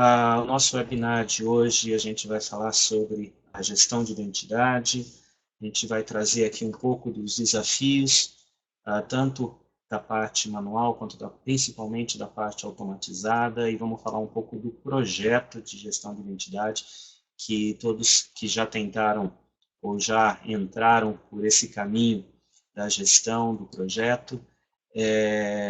O nosso webinar de hoje, a gente vai falar sobre a gestão de identidade. A gente vai trazer aqui um pouco dos desafios, tanto da parte manual, quanto principalmente da parte automatizada, e vamos falar um pouco do projeto de gestão de identidade, que todos que já tentaram ou já entraram por esse caminho da gestão do projeto,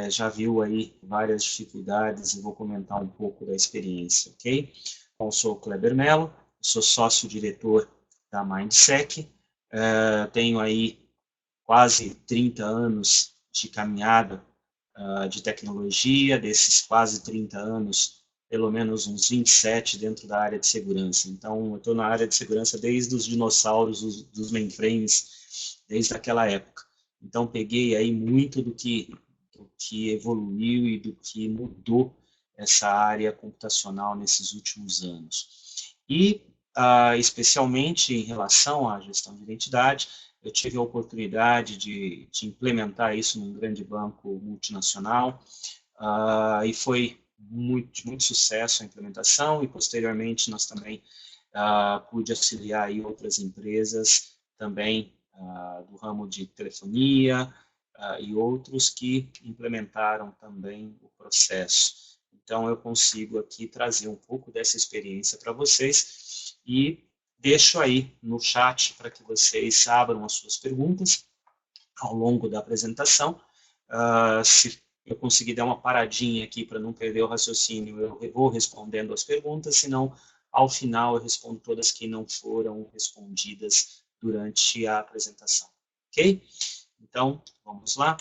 já viu aí várias dificuldades e vou comentar um pouco da experiência, ok? Bom, sou o Kleber Mello, sou sócio-diretor da Mindsec, tenho aí quase 30 anos de caminhada de tecnologia, desses quase 30 anos, pelo menos uns 27 dentro da área de segurança. Então, eu estou na área de segurança desde os dinossauros, dos mainframes, desde aquela época. Então, peguei aí muito do que evoluiu e do que mudou essa área computacional nesses últimos anos. E, especialmente em relação à gestão de identidade, eu tive a oportunidade de implementar isso num grande banco multinacional, e foi muito sucesso a implementação, e posteriormente nós também pude auxiliar aí outras empresas também do ramo de telefonia e outros que implementaram também o processo. Então eu consigo aqui trazer um pouco dessa experiência para vocês e deixo aí no chat para que vocês abram as suas perguntas ao longo da apresentação. Se eu conseguir dar uma paradinha aqui para não perder o raciocínio, eu vou respondendo as perguntas, senão ao final eu respondo todas que não foram respondidas durante a apresentação. Ok? Então, vamos lá.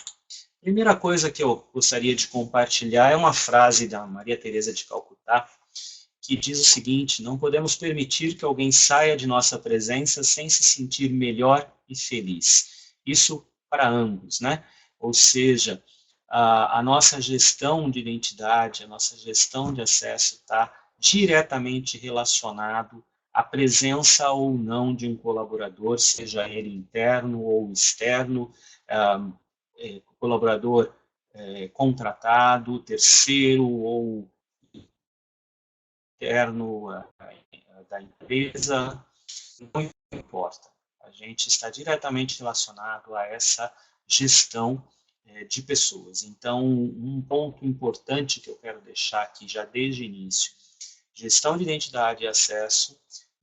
Primeira coisa que eu gostaria de compartilhar é uma frase da Maria Teresa de Calcutá, que diz o seguinte: não podemos permitir que alguém saia de nossa presença sem se sentir melhor e feliz. Isso para ambos, né? Ou seja, a nossa gestão de identidade, a nossa gestão de acesso está diretamente relacionado à presença ou não de um colaborador, seja ele interno ou externo, colaborador contratado, terceiro ou interno da empresa, não importa. A gente está diretamente relacionado a essa gestão de pessoas. Então, um ponto importante que eu quero deixar aqui já desde o início: gestão de identidade e acesso,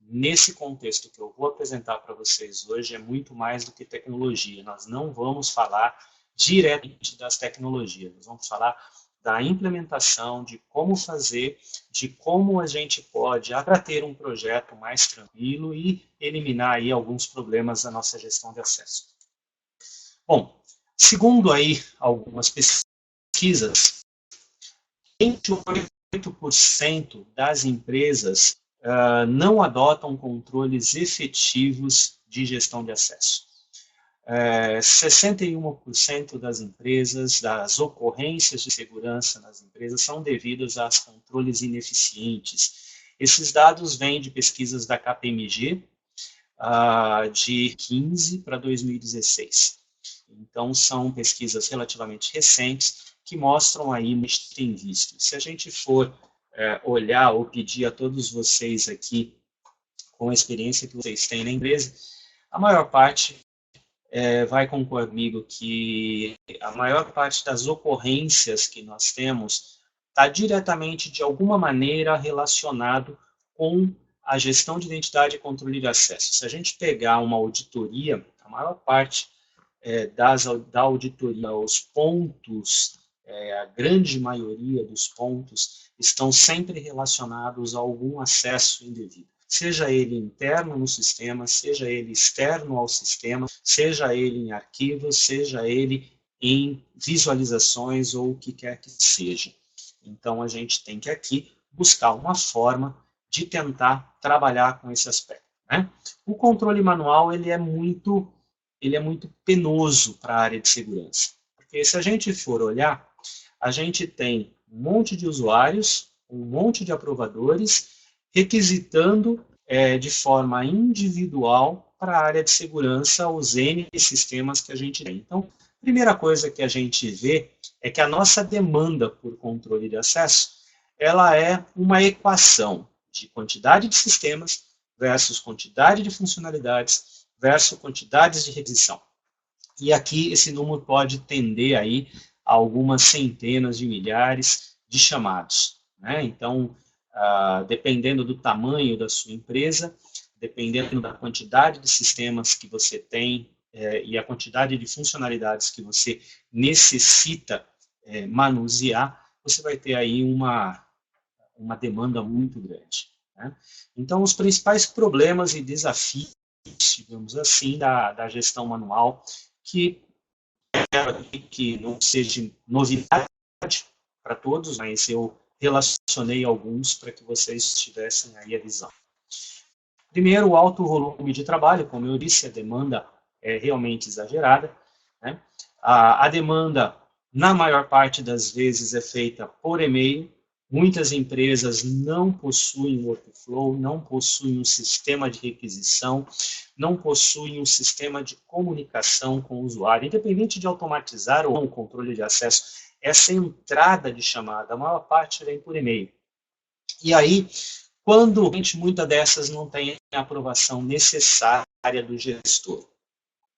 nesse contexto que eu vou apresentar para vocês hoje, é muito mais do que tecnologia. Nós não vamos falar diretamente das tecnologias, nós vamos falar da implementação, de como fazer, de como a gente pode ter um projeto mais tranquilo e eliminar aí alguns problemas da nossa gestão de acesso. Bom, segundo aí algumas pesquisas, 28% das empresas não adotam controles efetivos de gestão de acesso. 61% das empresas, das ocorrências de segurança nas empresas são devidas a controles ineficientes. Esses dados vêm de pesquisas da KPMG, de 15 para 2016. Então, são pesquisas relativamente recentes que mostram aí o que a gente tem visto. Se a gente for olhar ou pedir a todos vocês aqui, com a experiência que vocês têm na empresa, a maior parte vai concordar comigo que a maior parte das ocorrências que nós temos está diretamente, de alguma maneira, relacionado com a gestão de identidade e controle de acesso. Se a gente pegar uma auditoria, a maior parte da auditoria, os pontos, a grande maioria dos pontos, estão sempre relacionados a algum acesso indevido. Seja ele interno no sistema, seja ele externo ao sistema, seja ele em arquivos, seja ele em visualizações ou o que quer que seja. Então, a gente tem que aqui buscar uma forma de tentar trabalhar com esse aspecto, né? O controle manual ele é muito penoso para a área de segurança, porque se a gente for olhar, a gente tem um monte de usuários, um monte de aprovadores, requisitando de forma individual para a área de segurança os N sistemas que a gente tem. Então, a primeira coisa que a gente vê é que a nossa demanda por controle de acesso ela é uma equação de quantidade de sistemas versus quantidade de funcionalidades versus quantidades de requisição. E aqui esse número pode tender aí a algumas centenas de milhares de chamados, né? Então, dependendo do tamanho da sua empresa, dependendo da quantidade de sistemas que você tem e a quantidade de funcionalidades que você necessita manusear, você vai ter aí uma demanda muito grande, né? Então, os principais problemas e desafios, digamos assim, da gestão manual, que não seja novidade para todos, mas eu relacionei alguns para que vocês tivessem aí a visão. Primeiro, o alto volume de trabalho, como eu disse, a demanda é realmente exagerada, né? A demanda, na maior parte das vezes, é feita por e-mail. Muitas empresas não possuem workflow, não possuem um sistema de requisição, não possuem um sistema de comunicação com o usuário. Independente de automatizar ou não o controle de acesso, essa entrada de chamada, a maior parte vem por e-mail. E aí, quando muitas dessas não tem a aprovação necessária do gestor.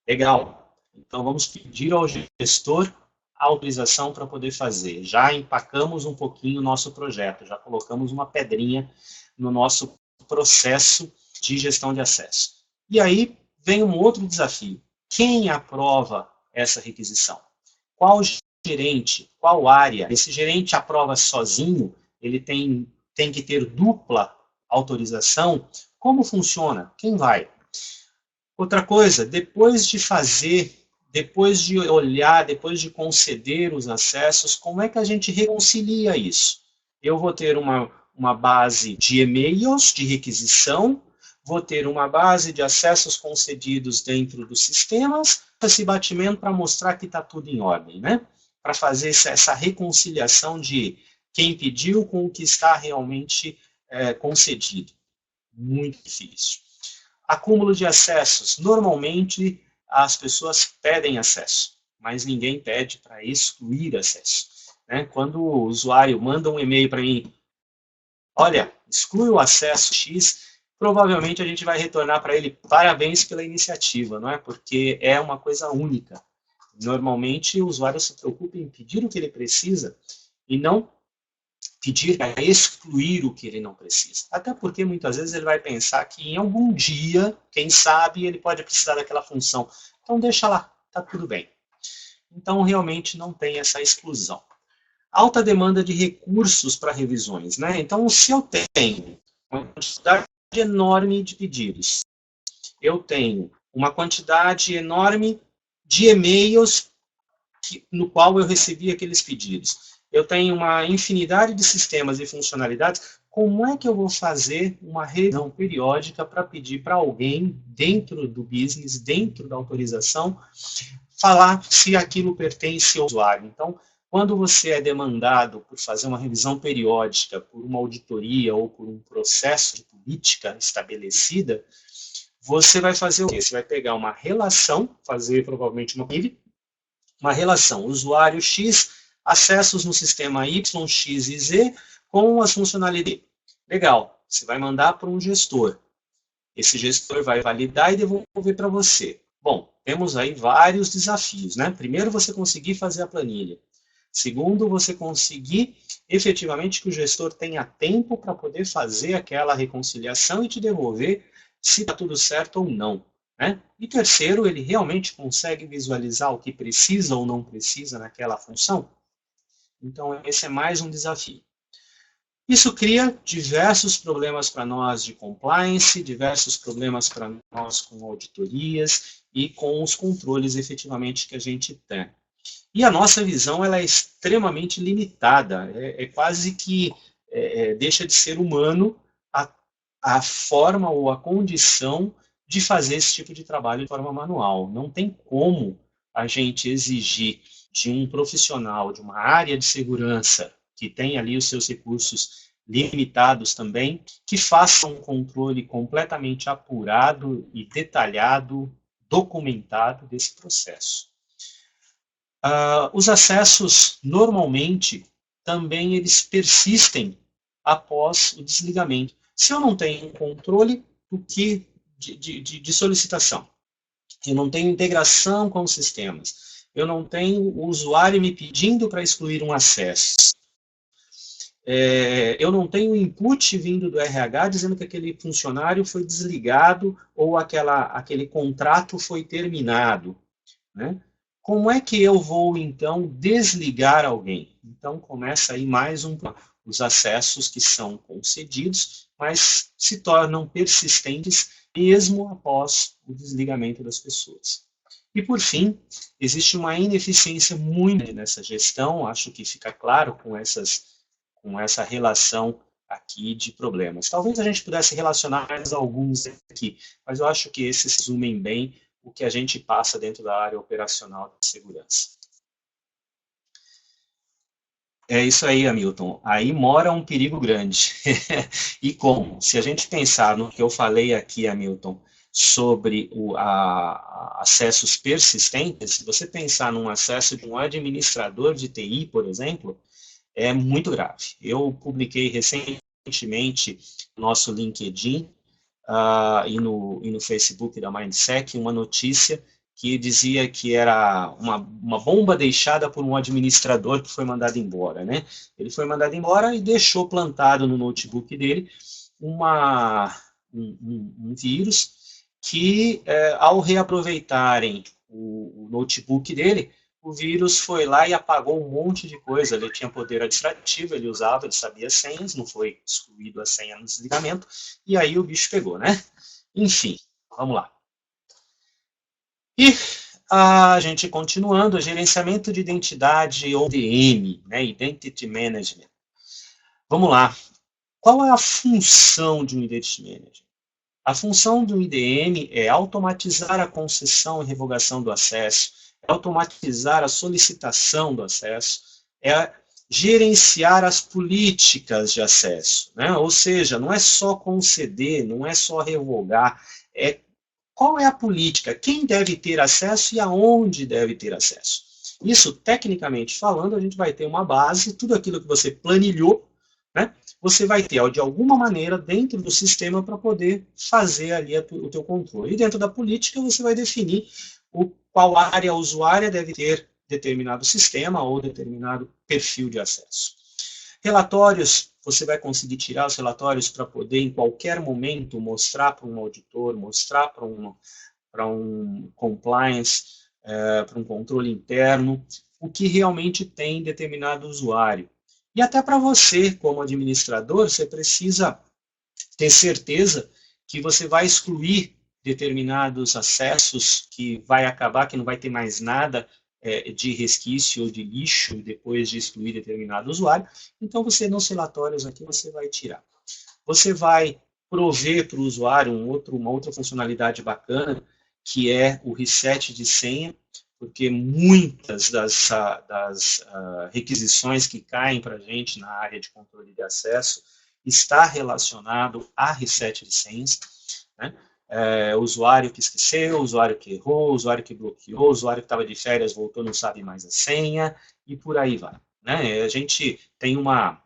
Legal. Então, vamos pedir ao gestor a autorização para poder fazer. Já empacamos um pouquinho o nosso projeto, já colocamos uma pedrinha no nosso processo de gestão de acesso. E aí vem um outro desafio. Quem aprova essa requisição? Qual gerente? Qual área? Esse gerente aprova sozinho? Ele tem que ter dupla autorização? Como funciona? Quem vai? Outra coisa, depois de fazer, depois de olhar, depois de conceder os acessos, como é que a gente reconcilia isso? Eu vou ter uma base de e-mails de requisição, vou ter uma base de acessos concedidos dentro dos sistemas, esse batimento para mostrar que está tudo em ordem, né? Para fazer essa reconciliação de quem pediu com o que está realmente concedido. Muito difícil. Acúmulo de acessos. Normalmente, as pessoas pedem acesso, mas ninguém pede para excluir acesso, né? Quando o usuário manda um e-mail para mim, olha, exclui o acesso X, provavelmente a gente vai retornar para ele parabéns pela iniciativa, não é? Porque é uma coisa única. Normalmente, o usuário se preocupa em pedir o que ele precisa e não pedir para excluir o que ele não precisa. Até porque muitas vezes ele vai pensar que em algum dia, quem sabe, ele pode precisar daquela função. Então deixa lá, está tudo bem. Então realmente não tem essa exclusão. Alta demanda de recursos para revisões, né? Então se eu tenho uma quantidade enorme de pedidos, eu tenho uma quantidade enorme de e-mails no qual eu recebi aqueles pedidos, eu tenho uma infinidade de sistemas e funcionalidades, como é que eu vou fazer uma revisão periódica para pedir para alguém dentro do business, dentro da autorização, falar se aquilo pertence ao usuário? Então, quando você é demandado por fazer uma revisão periódica, por uma auditoria ou por um processo de política estabelecida, você vai fazer o quê? Você vai pegar uma relação, fazer provavelmente uma relação usuário X, acessos no sistema Y, X e Z com as funcionalidades. Legal, você vai mandar para um gestor. Esse gestor vai validar e devolver para você. Bom, temos aí vários desafios, né? Primeiro, você conseguir fazer a planilha. Segundo, você conseguir efetivamente que o gestor tenha tempo para poder fazer aquela reconciliação e te devolver se está tudo certo ou não, né? E terceiro, ele realmente consegue visualizar o que precisa ou não precisa naquela função. Então, esse é mais um desafio. Isso cria diversos problemas para nós de compliance, diversos problemas para nós com auditorias e com os controles efetivamente que a gente tem. E a nossa visão ela é extremamente limitada, é quase que deixa de ser humano a forma ou a condição de fazer esse tipo de trabalho de forma manual. Não tem como a gente exigir de um profissional de uma área de segurança que tem ali os seus recursos limitados também, que faça um controle completamente apurado e detalhado, documentado desse processo. Os acessos, normalmente, também eles persistem após o desligamento. Se eu não tenho controle de solicitação, eu não tenho integração com os sistemas, eu não tenho o usuário me pedindo para excluir um acesso, eu não tenho input vindo do RH dizendo que aquele funcionário foi desligado ou aquele contrato foi terminado, né? Como é que eu vou, então, desligar alguém? Então, começa aí mais os acessos que são concedidos, mas se tornam persistentes mesmo após o desligamento das pessoas. E, por fim, existe uma ineficiência muito grande nessa gestão, acho que fica claro com essa relação aqui de problemas. Talvez a gente pudesse relacionar mais alguns aqui, mas eu acho que esses resumem bem o que a gente passa dentro da área operacional de segurança. É isso aí, Hamilton. Aí mora um perigo grande. E como? Se a gente pensar no que eu falei aqui, Hamilton, sobre acessos persistentes, se você pensar num acesso de um administrador de TI, por exemplo, é muito grave. Eu publiquei recentemente no nosso LinkedIn e no Facebook da Mindsec uma notícia que dizia que era uma bomba deixada por um administrador que foi mandado embora, né? Ele foi mandado embora e deixou plantado no notebook dele um vírus que, ao reaproveitarem o notebook dele, o vírus foi lá e apagou um monte de coisa. Ele tinha poder administrativo, ele usava, ele sabia senhas, não foi excluído a senha no desligamento, e aí o bicho pegou, né? Enfim, vamos lá. E a gente continuando, gerenciamento de identidade ou IDM, né? Identity Management. Vamos lá. Qual é a função de um Identity Manager? A função do IDM é automatizar a concessão e revogação do acesso, é automatizar a solicitação do acesso, é gerenciar as políticas de acesso, né? Ou seja, não é só conceder, não é só revogar, é qual é a política, quem deve ter acesso e aonde deve ter acesso. Isso, tecnicamente falando, a gente vai ter uma base, tudo aquilo que você planilhou, né? Você vai ter, de alguma maneira, dentro do sistema para poder fazer ali o teu controle. E dentro da política, você vai definir qual área usuária deve ter determinado sistema ou determinado perfil de acesso. Relatórios, você vai conseguir tirar os relatórios para poder, em qualquer momento, mostrar para um auditor, mostrar para um compliance, para um controle interno, o que realmente tem determinado usuário. E até para você, como administrador, você precisa ter certeza que você vai excluir determinados acessos, que vai acabar, que não vai ter mais nada de resquício ou de lixo depois de excluir determinado usuário. Então, você nos relatórios aqui, você vai tirar. Você vai prover para o usuário uma outra funcionalidade bacana, que é o reset de senha, porque muitas das requisições que caem para a gente na área de controle de acesso está relacionado a reset de senhas, né? O usuário que esqueceu, o usuário que errou, o usuário que bloqueou, o usuário que estava de férias voltou, não sabe mais a senha, e por aí vai, né? A gente tem uma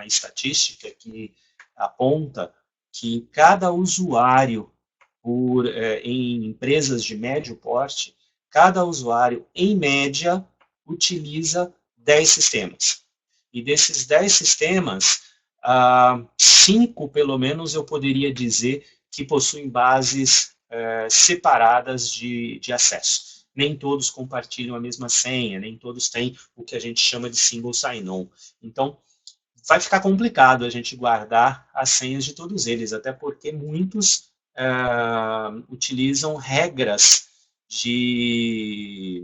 estatística que aponta que cada usuário em empresas de médio porte, cada usuário, em média, utiliza 10 sistemas. E desses 10 sistemas, 5, pelo menos, eu poderia dizer que possuem bases separadas de acesso. Nem todos compartilham a mesma senha, nem todos têm o que a gente chama de single sign-on. Então, vai ficar complicado a gente guardar as senhas de todos eles, até porque muitos utilizam regras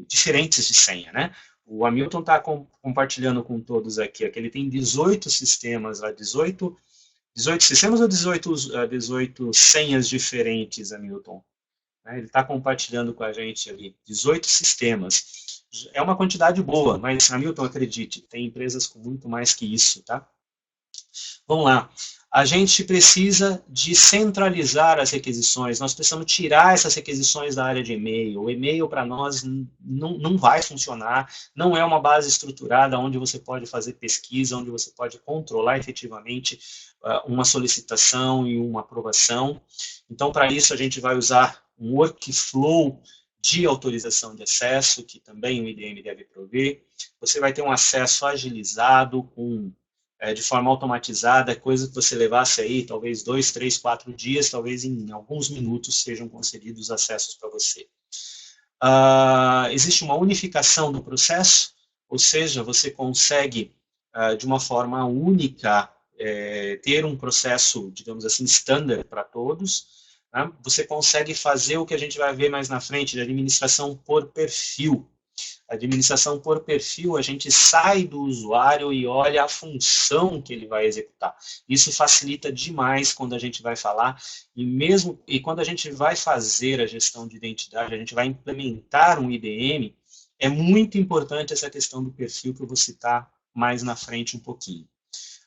diferentes de senha, né? O Hamilton está compartilhando com todos aqui, que ele tem 18 sistemas, 18 sistemas ou 18 senhas diferentes, Hamilton? Ele está compartilhando com a gente ali 18 sistemas. É uma quantidade boa, mas, Hamilton, acredite, tem empresas com muito mais que isso, tá? Vamos lá. a gente precisa de centralizar as requisições, nós precisamos tirar essas requisições da área de e-mail. O e-mail para nós não vai funcionar, não é uma base estruturada onde você pode fazer pesquisa, onde você pode controlar efetivamente uma solicitação e uma aprovação. Então, para isso, a gente vai usar um workflow de autorização de acesso, que também o IDM deve prover. Você vai ter um acesso agilizado, de forma automatizada, coisa que você levasse aí, talvez 2, 3, 4 dias, talvez em alguns minutos sejam concedidos acessos para você. Existe uma unificação do processo, ou seja, você consegue, de uma forma única, ter um processo, digamos assim, standard para todos. Né? Você consegue fazer o que a gente vai ver mais na frente, de administração por perfil. A administração por perfil, a gente sai do usuário e olha a função que ele vai executar. Isso facilita demais quando a gente vai falar, e quando a gente vai fazer a gestão de identidade, a gente vai implementar um IDM, é muito importante essa questão do perfil que eu vou citar mais na frente um pouquinho.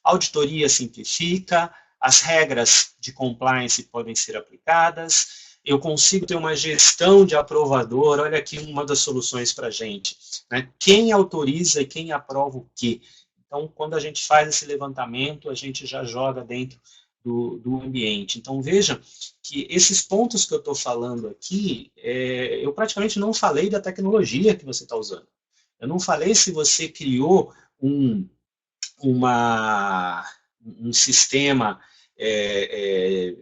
A auditoria simplifica, as regras de compliance podem ser aplicadas, eu consigo ter uma gestão de aprovador, olha aqui uma das soluções para a gente, né? Quem autoriza e quem aprova o quê? Então, quando a gente faz esse levantamento, a gente já joga dentro do ambiente. Então, veja que esses pontos que eu estou falando aqui, eu praticamente não falei da tecnologia que você está usando. Eu não falei se você criou um sistema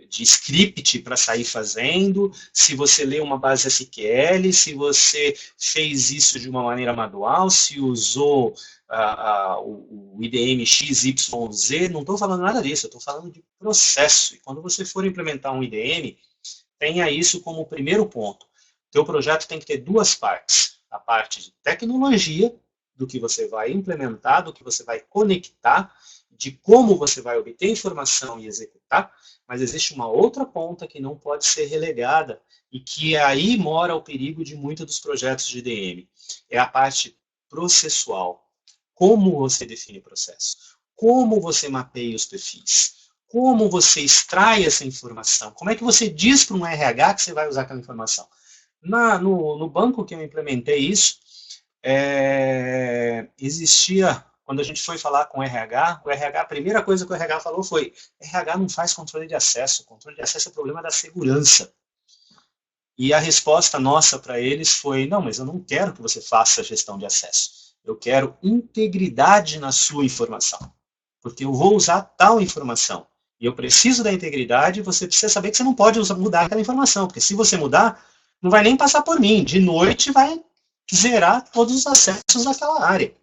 de script para sair fazendo, se você lê uma base SQL, se você fez isso de uma maneira manual, se usou o IDM XYZ, não estou falando nada disso, eu estou falando de processo. E quando você for implementar um IDM, tenha isso como primeiro ponto. O teu projeto tem que ter duas partes. A parte de tecnologia, do que você vai implementar, do que você vai conectar, de como você vai obter informação e executar, mas existe uma outra ponta que não pode ser relegada e que aí mora o perigo de muitos dos projetos de IDM. É a parte processual. Como você define o processo? Como você mapeia os perfis? Como você extrai essa informação? Como é que você diz para um RH que você vai usar aquela informação? No banco que eu implementei isso, existia, quando a gente foi falar com o RH, a primeira coisa que o RH falou foi: RH não faz controle de acesso, o controle de acesso é problema da segurança. E a resposta nossa para eles foi: não, mas eu não quero que você faça gestão de acesso, eu quero integridade na sua informação, porque eu vou usar tal informação, e eu preciso da integridade, e você precisa saber que você não pode mudar aquela informação, porque se você mudar, não vai nem passar por mim, de noite vai zerar todos os acessos daquela área.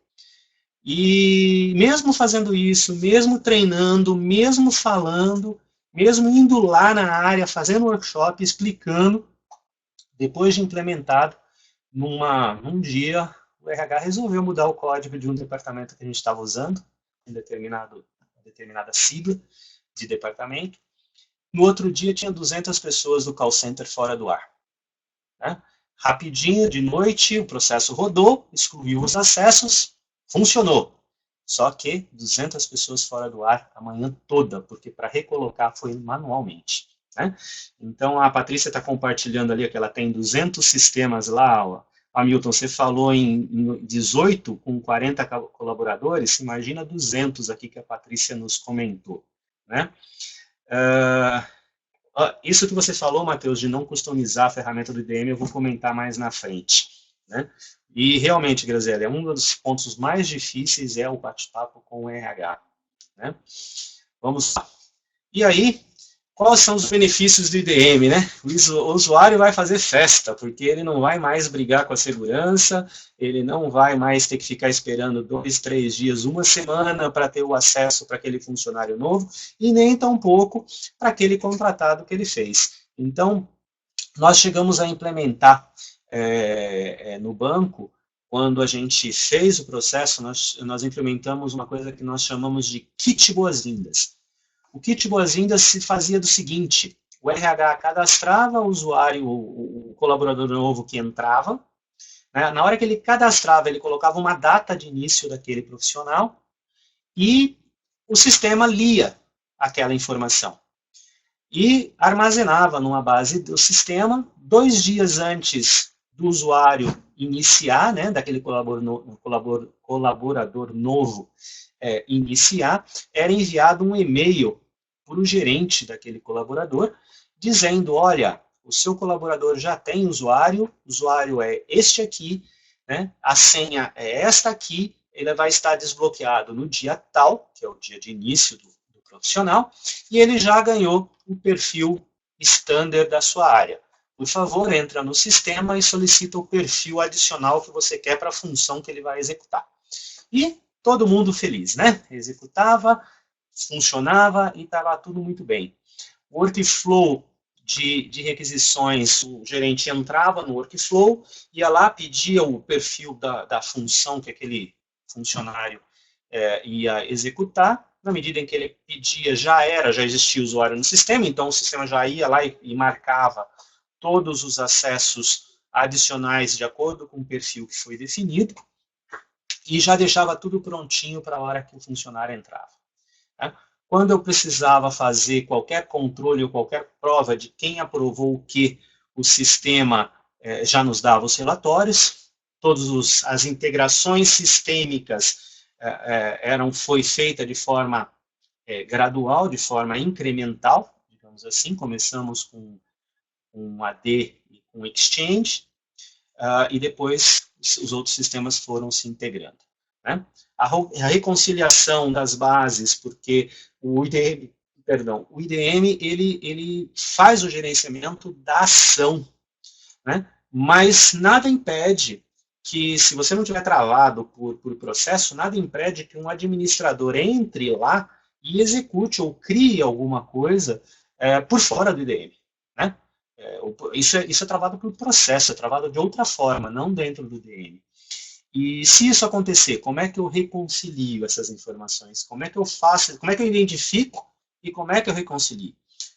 E mesmo fazendo isso, mesmo treinando, mesmo falando, mesmo indo lá na área, fazendo workshop, explicando, depois de implementado, num dia, o RH resolveu mudar o código de um departamento que a gente estava usando, em determinada sigla de departamento. No outro dia, tinha 200 pessoas do call center fora do ar. Né? Rapidinho, de noite, o processo rodou, excluiu os acessos, funcionou. Só que 200 pessoas fora do ar a manhã toda, porque para recolocar foi manualmente. Né? Então, a Patrícia está compartilhando ali que ela tem 200 sistemas lá. Ó. Hamilton, você falou em 18 com 40 colaboradores, imagina 200 aqui que a Patrícia nos comentou. Né? Isso que você falou, Matheus, de não customizar a ferramenta do IDM, eu vou comentar mais na frente. Né? E realmente, Graziella, um dos pontos mais difíceis é o bate-papo com o RH. Né? Vamos lá. E aí, quais são os benefícios do IDM? Né? O usuário vai fazer festa, porque ele não vai mais brigar com a segurança, ele não vai mais ter que ficar esperando 2, 3 dias, uma semana para ter o acesso para aquele funcionário novo, e nem tampouco para aquele contratado que ele fez. Então, nós chegamos a implementar no banco, quando a gente fez o processo, nós implementamos uma coisa que nós chamamos de kit boas-vindas. O kit boas-vindas se fazia do seguinte: o RH cadastrava o usuário, o colaborador novo que entrava, né? Na hora que ele cadastrava, ele colocava uma data de início daquele profissional e o sistema lia aquela informação. E armazenava numa base do sistema, 2 dias antes do usuário iniciar, né, daquele colaborador novo iniciar, era enviado um e-mail para o gerente daquele colaborador, dizendo, olha, o seu colaborador já tem usuário é este aqui, né, a senha é esta aqui, ele vai estar desbloqueado no dia tal, que é o dia de início do profissional, e ele já ganhou o perfil standard da sua área. Por favor, entra no sistema e solicita o perfil adicional que você quer para a função que ele vai executar. E todo mundo feliz, né? Executava, funcionava e estava tudo muito bem. O workflow de requisições, o gerente entrava no workflow, ia lá, pedia o perfil da função que aquele funcionário ia executar. Na medida em que ele pedia, já existia usuário no sistema, então o sistema já ia lá e marcava todos os acessos adicionais de acordo com o perfil que foi definido e já deixava tudo prontinho para a hora que o funcionário entrava. Quando eu precisava fazer qualquer controle ou qualquer prova de quem aprovou o que, o sistema já nos dava os relatórios, todas as integrações sistêmicas foi feita de forma gradual, de forma incremental, digamos assim. Começamos com AD e com Exchange, e depois os outros sistemas foram se integrando. Né? A reconciliação das bases, porque o IDM, ele faz o gerenciamento da ação, né? Mas nada impede que, se você não tiver travado por processo, nada impede que um administrador entre lá e execute ou crie alguma coisa por fora do IDM. Né? Isso é travado por processo, é travado de outra forma, não dentro do IDM. E se isso acontecer, como é que eu reconcilio essas informações? Como é que eu faço? Como é que eu identifico e como é que eu reconcilio?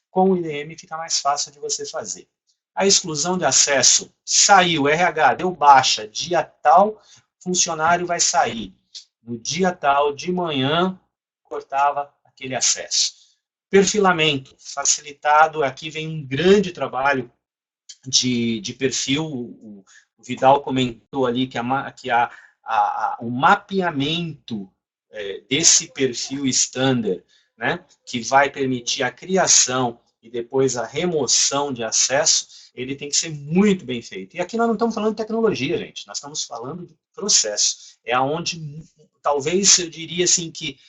Com o IDM fica mais fácil de você fazer. A exclusão de acesso, saiu, RH, deu baixa, dia tal, funcionário vai sair. No dia tal, de manhã, cortava aquele acesso. Perfilamento, facilitado, aqui vem um grande trabalho de perfil. O Vidal comentou ali que o mapeamento desse perfil standard, né, que vai permitir a criação e depois a remoção de acesso, ele tem que ser muito bem feito. E aqui nós não estamos falando de tecnologia, gente, nós estamos falando de processo. É onde, talvez eu diria assim, que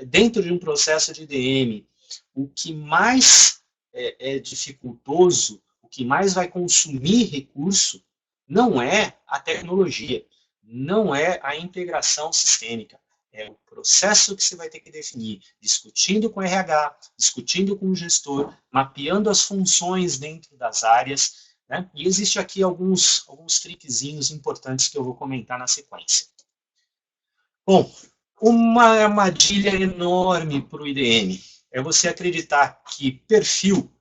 dentro de um processo de IDM, o que mais é dificultoso, o que mais vai consumir recurso, não é a tecnologia, não é a integração sistêmica. É o processo que você vai ter que definir, discutindo com o RH, discutindo com o gestor, mapeando as funções dentro das áreas, né? E existe aqui alguns trickzinhos importantes que eu vou comentar na sequência. Bom, uma armadilha enorme para o IDM é você acreditar que perfil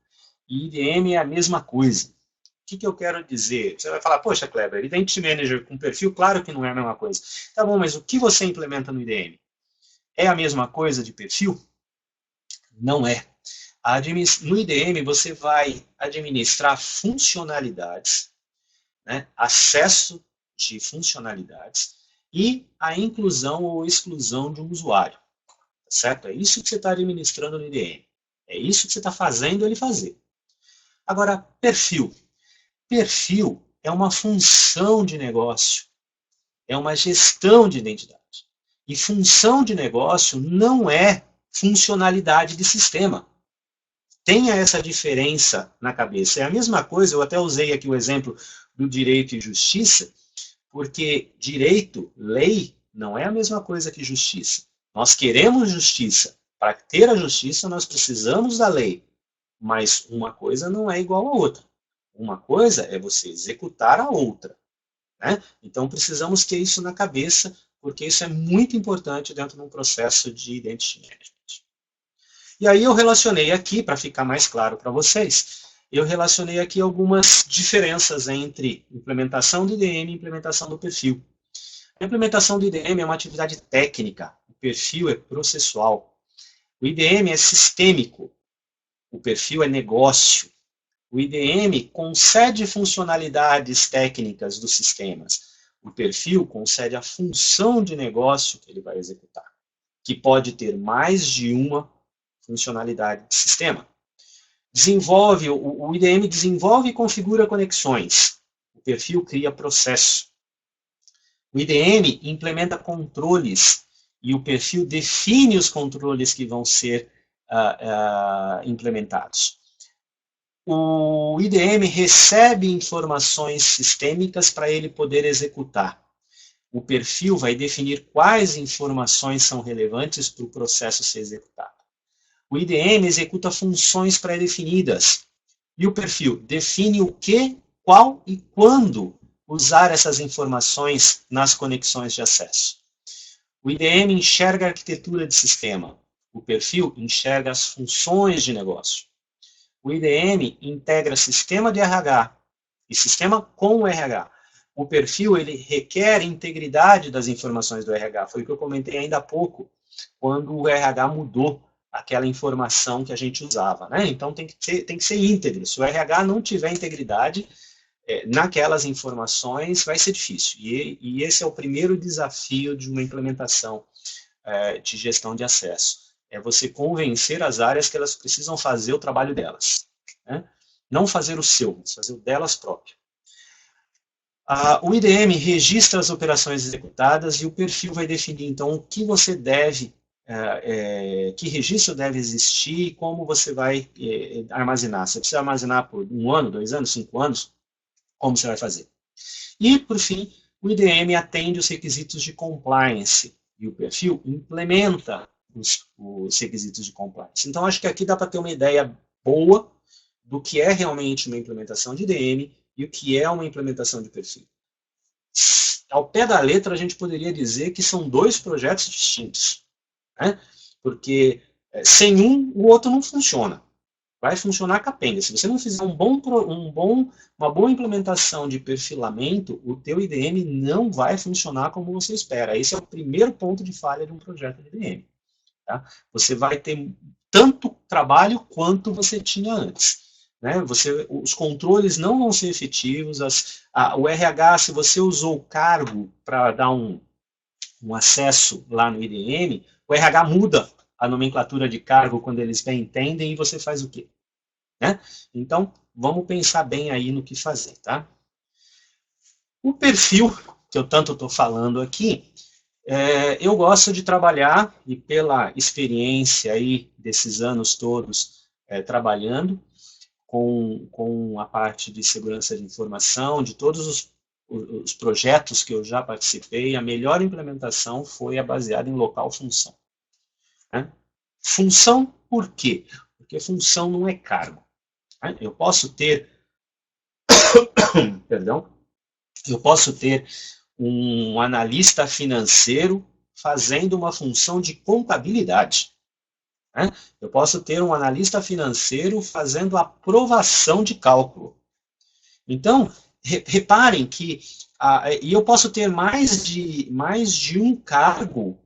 e IDM é a mesma coisa. O que eu quero dizer? Você vai falar, poxa, Kleber, Identity Manager com perfil, claro que não é a mesma coisa. Tá bom, mas o que você implementa no IDM? É a mesma coisa de perfil? Não é. No IDM, você vai administrar funcionalidades, né, acesso de funcionalidades e a inclusão ou exclusão de um usuário. Certo? É isso que você está administrando no IDM. É isso que você está fazendo ele fazer. Agora, perfil. Perfil é uma função de negócio, é uma gestão de identidade. E função de negócio não é funcionalidade de sistema. Tenha essa diferença na cabeça. É a mesma coisa, eu até usei aqui o exemplo do direito e justiça, porque direito, lei, não é a mesma coisa que justiça. Nós queremos justiça. Para ter a justiça, nós precisamos da lei. Mas uma coisa não é igual a outra. Uma coisa é você executar a outra. Né? Então, precisamos ter isso na cabeça, porque isso é muito importante dentro de um processo de Identity Management. E aí eu relacionei aqui, para ficar mais claro para vocês, eu relacionei aqui algumas diferenças entre implementação do IDM e implementação do perfil. A implementação do IDM é uma atividade técnica, o perfil é processual. O IDM é sistêmico, o perfil é negócio. O IDM concede funcionalidades técnicas dos sistemas. O perfil concede a função de negócio que ele vai executar, que pode ter mais de uma funcionalidade de sistema. O IDM desenvolve e configura conexões. O perfil cria processo. O IDM implementa controles e o perfil define os controles que vão ser implementados. O IDM recebe informações sistêmicas para ele poder executar. O perfil vai definir quais informações são relevantes para o processo ser executado. O IDM executa funções pré-definidas. E o perfil define o que, qual e quando usar essas informações nas conexões de acesso. O IDM enxerga a arquitetura de sistema. O perfil enxerga as funções de negócio. O IDM integra sistema de RH e sistema com o RH. O perfil ele requer integridade das informações do RH. Foi o que eu comentei ainda há pouco, quando o RH mudou aquela informação que a gente usava, né? Então tem que ser íntegro. Se o RH não tiver integridade naquelas informações, vai ser difícil. E esse é o primeiro desafio de uma implementação de gestão de acesso. É você convencer as áreas que elas precisam fazer o trabalho delas, né? Não fazer o seu, mas fazer o delas próprio. O IDM registra as operações executadas e o perfil vai definir, então, o que você deve, que registro deve existir e como você vai armazenar. Você precisa armazenar por 1 ano, 2 anos, 5 anos? Como você vai fazer? E, por fim, o IDM atende os requisitos de compliance e o perfil implementa os requisitos de compliance. Então, acho que aqui dá para ter uma ideia boa do que é realmente uma implementação de IDM e o que é uma implementação de perfil. Ao pé da letra, a gente poderia dizer que são 2 projetos distintos, né? Porque sem um, o outro não funciona. Vai funcionar capenga. Se você não fizer uma boa implementação de perfilamento, o teu IDM não vai funcionar como você espera. Esse é o primeiro ponto de falha de um projeto de IDM. Tá? Você vai ter tanto trabalho quanto você tinha antes. Né? Os controles não vão ser efetivos. O RH, se você usou o cargo para dar um acesso lá no IDM, o RH muda a nomenclatura de cargo quando eles bem entendem e você faz o quê? Né? Então, vamos pensar bem aí no que fazer. Tá? O perfil, que eu tanto estou falando aqui, eu gosto de trabalhar, e pela experiência aí desses anos todos trabalhando com a parte de segurança de informação, de todos os projetos que eu já participei, a melhor implementação foi a baseada em local função. Né? Função por quê? Porque função não é cargo. Né? Eu posso ter um analista financeiro fazendo uma função de contabilidade. Né? Eu posso ter um analista financeiro fazendo aprovação de cálculo. Então, reparem que e eu posso ter mais de um cargo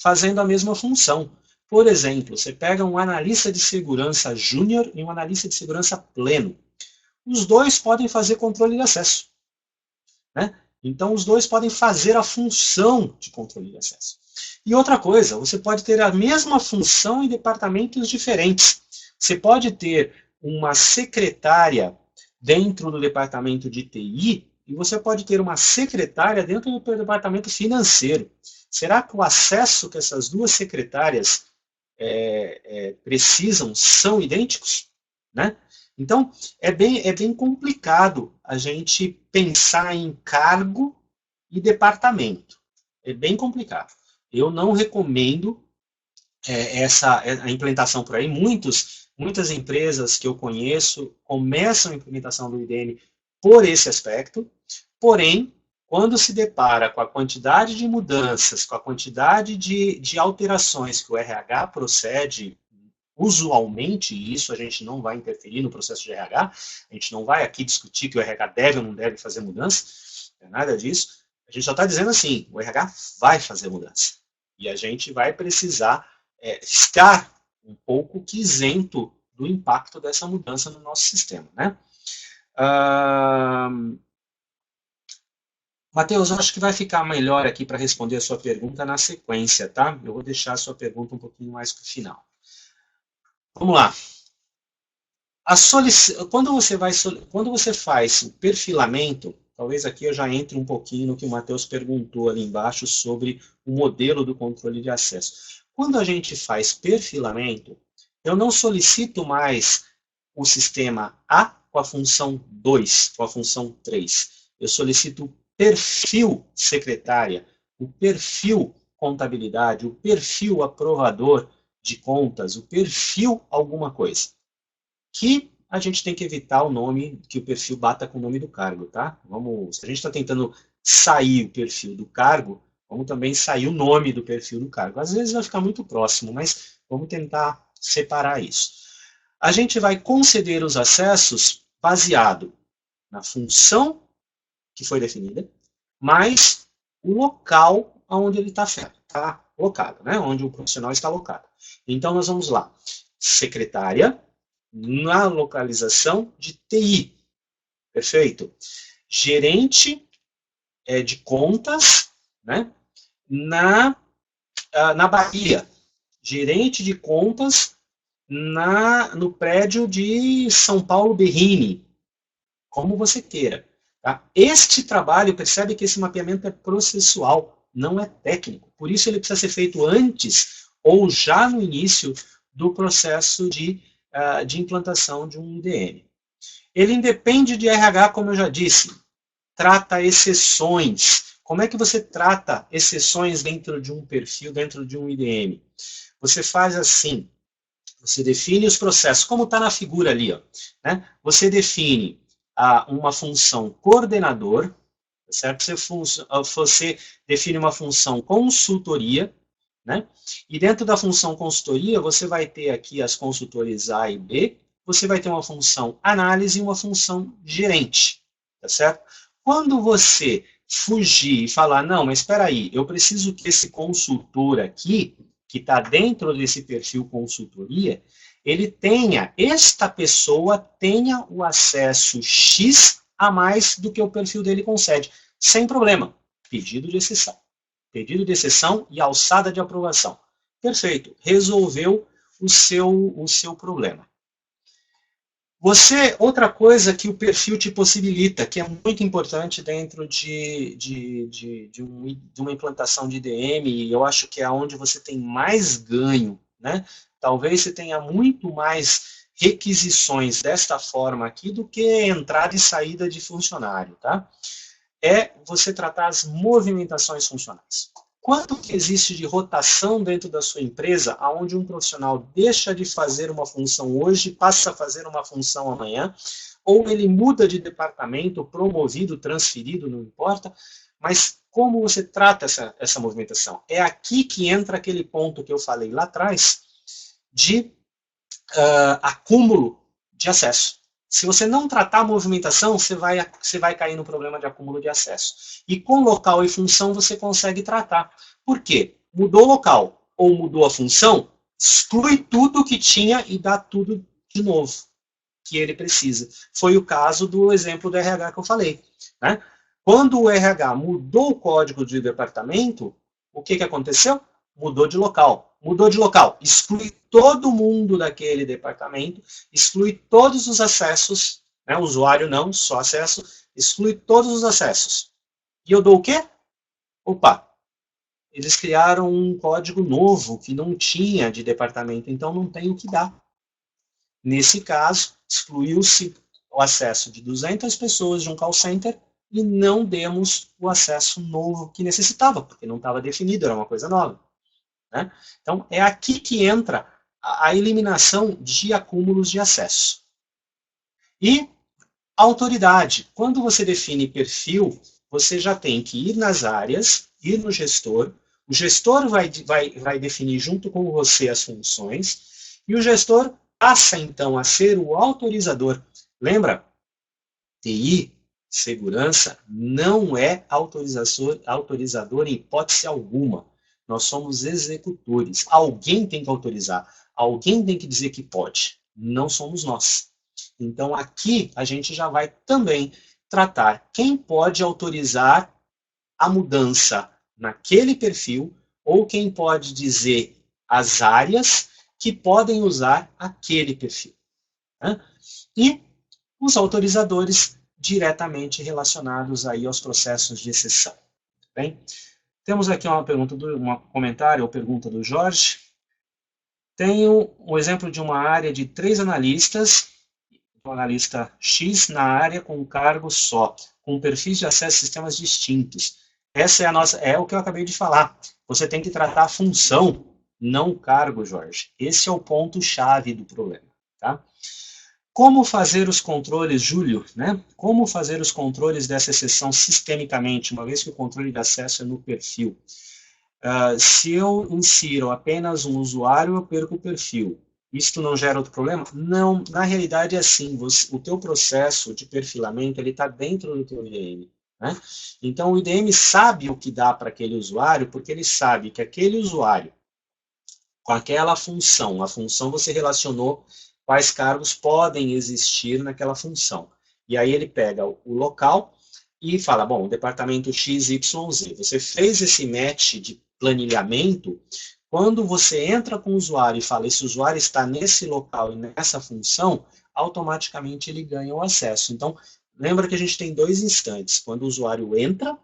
fazendo a mesma função. Por exemplo, você pega um analista de segurança júnior e um analista de segurança pleno. Os dois podem fazer controle de acesso. Né? Então, os dois podem fazer a função de controle de acesso. E outra coisa, você pode ter a mesma função em departamentos diferentes. Você pode ter uma secretária dentro do departamento de TI e você pode ter uma secretária dentro do departamento financeiro. Será que o acesso que essas duas secretárias precisam são idênticos? Né? Então, é bem complicado a gente pensar em cargo e departamento. É bem complicado. Eu não recomendo a implementação por aí. Muitas empresas que eu conheço começam a implementação do IDM por esse aspecto, porém, quando se depara com a quantidade de mudanças, com a quantidade de alterações que o RH procede, usualmente, e isso a gente não vai interferir no processo de RH, a gente não vai aqui discutir que o RH deve ou não deve fazer mudança, não é nada disso, a gente só está dizendo assim, o RH vai fazer mudança, e a gente vai precisar estar um pouco que isento do impacto dessa mudança no nosso sistema, né? Matheus, acho que vai ficar melhor aqui para responder a sua pergunta na sequência, tá? Eu vou deixar a sua pergunta um pouquinho mais para o final. Vamos lá. Quando você faz o perfilamento, talvez aqui eu já entre um pouquinho no que o Matheus perguntou ali embaixo sobre o modelo do controle de acesso. Quando a gente faz perfilamento, eu não solicito mais o sistema A com a função 2, com a função 3. Eu solicito o perfil secretária, o perfil contabilidade, o perfil aprovador de contas, o perfil alguma coisa. Que a gente tem que evitar o nome, que o perfil bata com o nome do cargo, tá? Se a gente está tentando sair o perfil do cargo, vamos também sair o nome do perfil do cargo. Às vezes vai ficar muito próximo, mas vamos tentar separar isso. A gente vai conceder os acessos baseado na função que foi definida, mais o local onde ele está alocado, né? Onde o profissional está alocado. Então, nós vamos lá. Secretária, na localização de TI. Perfeito? Gerente de contas, né? Na Bahia. Gerente de contas no prédio de São Paulo Berrini. Como você queira. Tá? Este trabalho, percebe que esse mapeamento é processual, não é técnico. Por isso ele precisa ser feito antes ou já no início do processo de implantação de um IDM. Ele independe de RH, como eu já disse. Trata exceções. Como é que você trata exceções dentro de um perfil, dentro de um IDM? Você faz assim. Você define os processos, como está na figura ali. Ó, né? Você define uma função coordenador, certo? Você define uma função consultoria, né? E dentro da função consultoria, você vai ter aqui as consultores A e B, você vai ter uma função análise e uma função gerente, tá certo? Quando você fugir e falar, não, mas espera aí, eu preciso que esse consultor aqui, que está dentro desse perfil consultoria, esta pessoa tenha o acesso X a mais do que o perfil dele concede, sem problema. Pedido de exceção. Pedido de exceção e alçada de aprovação. Perfeito. Resolveu o seu problema. Outra coisa que o perfil te possibilita, que é muito importante dentro de uma implantação de IDM, e eu acho que é onde você tem mais ganho, né? Talvez você tenha muito mais requisições desta forma aqui do que entrada e saída de funcionário, tá? É você tratar as movimentações funcionais. Quanto que existe de rotação dentro da sua empresa, onde um profissional deixa de fazer uma função hoje, passa a fazer uma função amanhã, ou ele muda de departamento, promovido, transferido, não importa, mas como você trata essa movimentação? É aqui que entra aquele ponto que eu falei lá atrás, de acúmulo de acesso. Se você não tratar a movimentação, você vai cair no problema de acúmulo de acesso. E com local e função você consegue tratar. Por quê? Mudou o local ou mudou a função, exclui tudo que tinha e dá tudo de novo que ele precisa. Foi o caso do exemplo do RH que eu falei. Né? Quando o RH mudou o código de departamento, o que aconteceu? Mudou de local. Mudou de local. Exclui todo mundo daquele departamento, exclui todos os acessos, né? Usuário não, só acesso, exclui todos os acessos. E eu dou o quê? Opa, eles criaram um código novo que não tinha de departamento, então não tem o que dar. Nesse caso, excluiu-se o acesso de 200 pessoas de um call center e não demos o acesso novo que necessitava, porque não estava definido, era uma coisa nova. Né? Então, é aqui que entra a eliminação de acúmulos de acesso. E autoridade. Quando você define perfil, você já tem que ir nas áreas, ir no gestor, o gestor vai definir junto com você as funções, e o gestor passa, então, a ser o autorizador. Lembra? TI, segurança, não é autorizador em hipótese alguma. nós somos executores. Alguém tem que autorizar, alguém tem que dizer que pode, não somos nós. Então, aqui a gente já vai também tratar quem pode autorizar a mudança naquele perfil ou quem pode dizer as áreas que podem usar aquele perfil. Né? E os autorizadores diretamente relacionados aí aos processos de exceção. Bem? Temos aqui uma pergunta, um comentário ou pergunta do Jorge. Tenho um exemplo de uma área de 3 analistas, um analista X na área com um cargo só, com perfis de acesso a sistemas distintos. Essa é o que eu acabei de falar. Você tem que tratar a função, não o cargo, Jorge. Esse é o ponto-chave do problema. Tá? Como fazer os controles, Júlio, né? Como fazer os controles dessa exceção sistemicamente, uma vez que o controle de acesso é no perfil? Se eu insiro apenas um usuário, eu perco o perfil. Isto não gera outro problema? Não, na realidade é assim, o teu processo de perfilamento está dentro do teu IDM. Né? Então o IDM sabe o que dá para aquele usuário, porque ele sabe que aquele usuário, com aquela função, a função você relacionou quais cargos podem existir naquela função. E aí ele pega o local e fala, bom, o departamento XYZ, você fez esse match de planilhamento, quando você entra com o usuário e fala, esse usuário está nesse local e nessa função, automaticamente ele ganha o acesso. Então, lembra que a gente tem 2 instantes. Quando o usuário entra,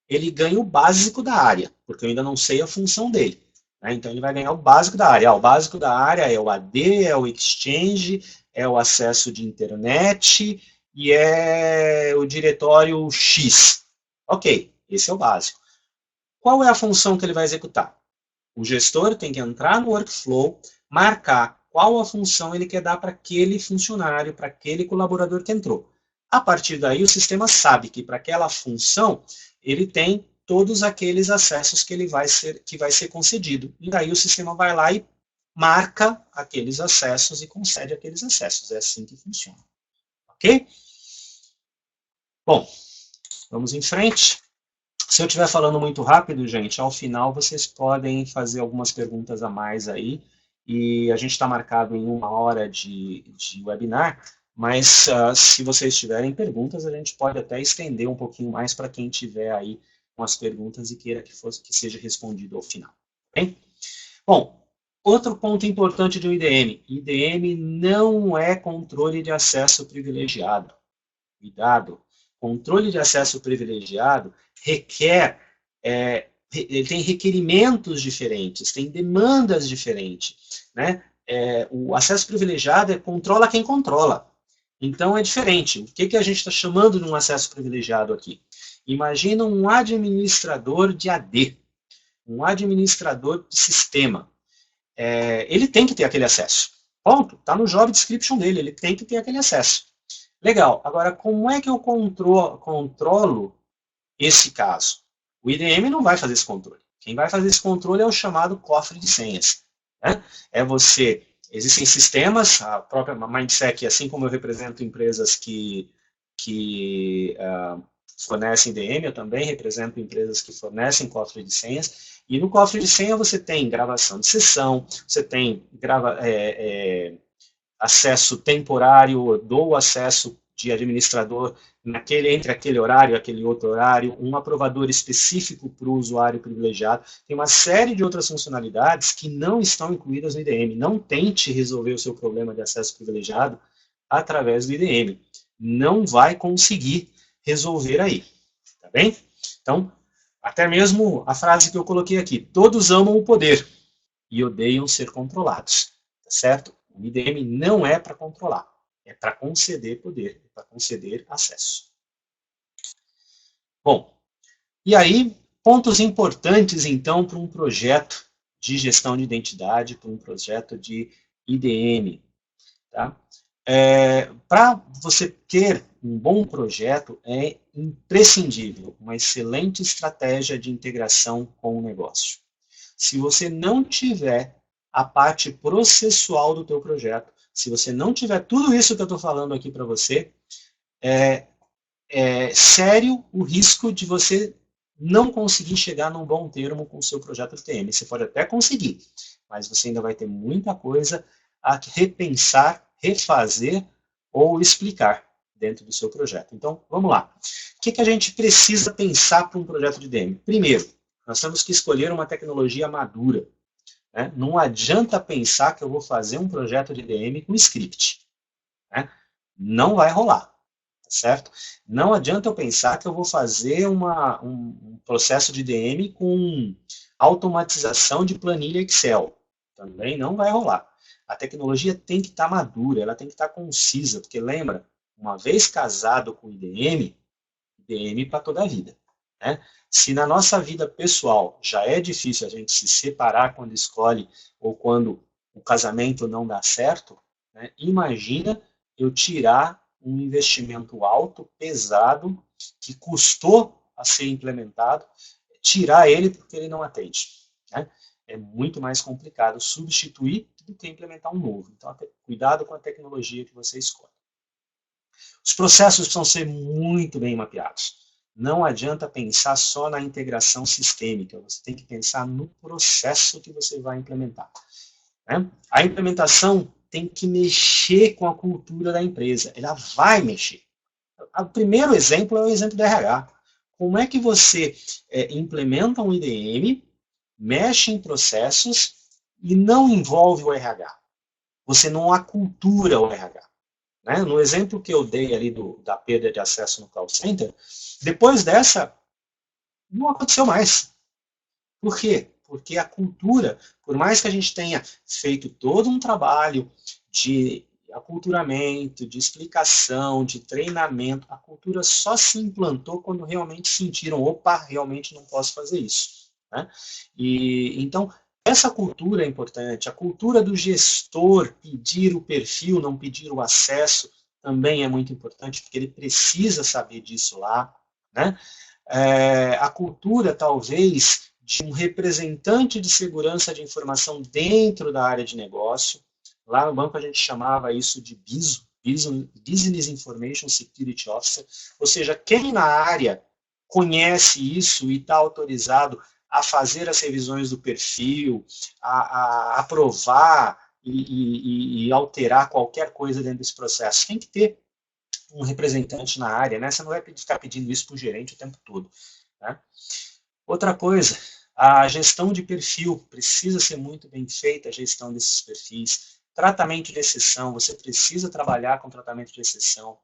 ele ganha o básico da área, porque eu ainda não sei a função dele. Né? Então, ele vai ganhar o básico da área. O básico da área é o AD, é o Exchange, é o acesso de internet e é o diretório X. Ok, esse é o básico. Qual é a função que ele vai executar? O gestor tem que entrar no workflow, marcar qual a função ele quer dar para aquele funcionário, para aquele colaborador que entrou. A partir daí, o sistema sabe que para aquela função, ele tem todos aqueles acessos que vai ser concedido. E daí o sistema vai lá e marca aqueles acessos e concede aqueles acessos. É assim que funciona. Ok? Bom, vamos em frente. Se eu estiver falando muito rápido, gente, ao final vocês podem fazer algumas perguntas a mais aí, e a gente está marcado em 1 hora de webinar, mas se vocês tiverem perguntas, a gente pode até estender um pouquinho mais para quem tiver aí com as perguntas e queira que seja respondido ao final. Bem? Bom, outro ponto importante de um IDM. IDM não é controle de acesso privilegiado. Cuidado. Controle de acesso privilegiado requer, ele tem requerimentos diferentes, tem demandas diferentes. Né? O acesso privilegiado controla quem controla. Então é diferente. O que a gente está chamando de um acesso privilegiado aqui? Imagina um administrador de AD, um administrador de sistema. Ele tem que ter aquele acesso. Ponto. Está no job description dele, ele tem que ter aquele acesso. Legal. Agora, como é que eu controlo esse caso? O IDM não vai fazer esse controle. Quem vai fazer esse controle é o chamado cofre de senhas. Né? Existem sistemas, a própria Mindsec, assim como eu represento empresas que fornecem IDM, eu também represento empresas que fornecem cofre de senhas, e no cofre de senha você tem gravação de sessão, você tem acesso temporário, dou acesso de administrador entre aquele horário e aquele outro horário, um aprovador específico para o usuário privilegiado. Tem uma série de outras funcionalidades que não estão incluídas no IDM. Não tente resolver o seu problema de acesso privilegiado através do IDM. Não vai conseguir resolver aí. Tá bem? Então, até mesmo a frase que eu coloquei aqui, todos amam o poder e odeiam ser controlados. Tá certo? O IDM não é para controlar, é para conceder poder, é para conceder acesso. Bom, e aí, pontos importantes, então, para um projeto de gestão de identidade, para um projeto de IDM. Tá? Para você ter um bom projeto, é imprescindível uma excelente estratégia de integração com o negócio. Se você não tiver a parte processual do teu projeto, se você não tiver tudo isso que eu estou falando aqui para você, é sério o risco de você não conseguir chegar num bom termo com o seu projeto de TM. Você pode até conseguir, mas você ainda vai ter muita coisa a repensar, refazer ou explicar dentro do seu projeto. Então, vamos lá. O que a gente precisa pensar para um projeto de DM? Primeiro, nós temos que escolher uma tecnologia madura. Né? Não adianta pensar que eu vou fazer um projeto de DM com script. Né? Não vai rolar. Certo? Não adianta eu pensar que eu vou fazer um processo de DM com automatização de planilha Excel. Também não vai rolar. A tecnologia tem que estar madura, ela tem que estar concisa, porque lembra, uma vez casado com o IDM para toda a vida. Né? Se na nossa vida pessoal já é difícil a gente se separar quando escolhe ou quando o casamento não dá certo, né? Imagina eu tirar um investimento alto, pesado, que custou a ser implementado, tirar ele porque ele não atende. Né? É muito mais complicado substituir do que implementar um novo. Então, cuidado com a tecnologia que você escolhe. Os processos precisam ser muito bem mapeados. Não adianta pensar só na integração sistêmica, você tem que pensar no processo que você vai implementar. Né? A implementação tem que mexer com a cultura da empresa, ela vai mexer. O primeiro exemplo é o exemplo do RH. Como é que você implementa um IDM, mexe em processos e não envolve o RH? Você não acultura o RH. Né? No exemplo que eu dei ali da perda de acesso no call center, depois dessa, não aconteceu mais. Por quê? Porque a cultura, por mais que a gente tenha feito todo um trabalho de aculturamento, de explicação, de treinamento, a cultura só se implantou quando realmente sentiram, opa, realmente não posso fazer isso. Né? E então, essa cultura é importante. A cultura do gestor pedir o perfil, não pedir o acesso, também é muito importante, porque ele precisa saber disso lá. Né? A cultura, talvez, de um representante de segurança de informação dentro da área de negócio. Lá no banco a gente chamava isso de BISO, Business Information Security Officer, ou seja, quem na área conhece isso e está autorizado a fazer as revisões do perfil, a aprovar e alterar qualquer coisa dentro desse processo. Tem que ter um representante na área, né? Você não vai ficar pedindo isso para o gerente o tempo todo. Né? Outra coisa, a gestão de perfil precisa ser muito bem feita, a gestão desses perfis. Tratamento de exceção, você precisa trabalhar com tratamento de exceção.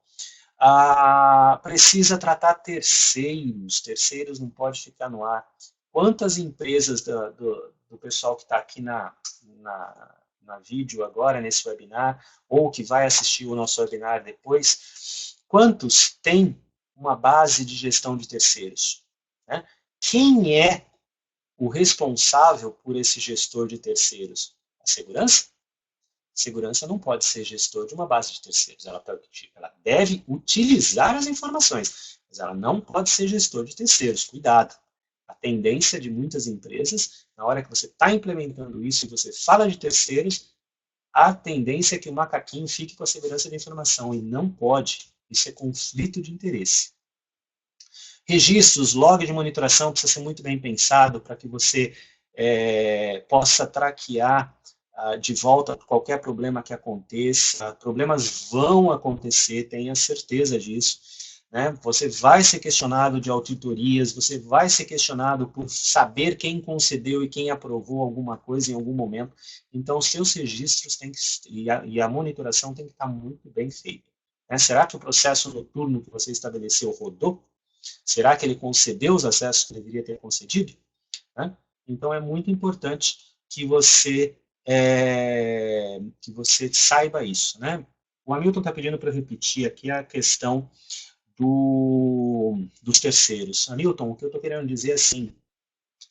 Precisa tratar terceiros não pode ficar no ar. Quantas empresas do pessoal que está aqui na vídeo agora, nesse webinar, ou que vai assistir o nosso webinar depois, quantos têm uma base de gestão de terceiros? Né? Quem é o responsável por esse gestor de terceiros? A segurança? Segurança não pode ser gestor de uma base de terceiros. Ela deve utilizar as informações, mas ela não pode ser gestor de terceiros. Cuidado. A tendência de muitas empresas, na hora que você está implementando isso e você fala de terceiros, a tendência é que o macaquinho fique com a segurança da informação, e não pode. Isso é conflito de interesse. Registros, log de monitoração precisa ser muito bem pensado para que você possa traquear de volta qualquer problema que aconteça. Problemas vão acontecer, tenha certeza disso. Né? Você vai ser questionado de auditorias, você vai ser questionado por saber quem concedeu e quem aprovou alguma coisa em algum momento. Então, os seus registros e a monitoração tem que estar muito bem feita. Né? Será que o processo noturno que você estabeleceu rodou? Será que ele concedeu os acessos que deveria ter concedido? Né? Então, é muito importante que você saiba isso. Né? O Hamilton está pedindo para repetir aqui a questão dos terceiros. Hamilton, o que eu estou querendo dizer é assim,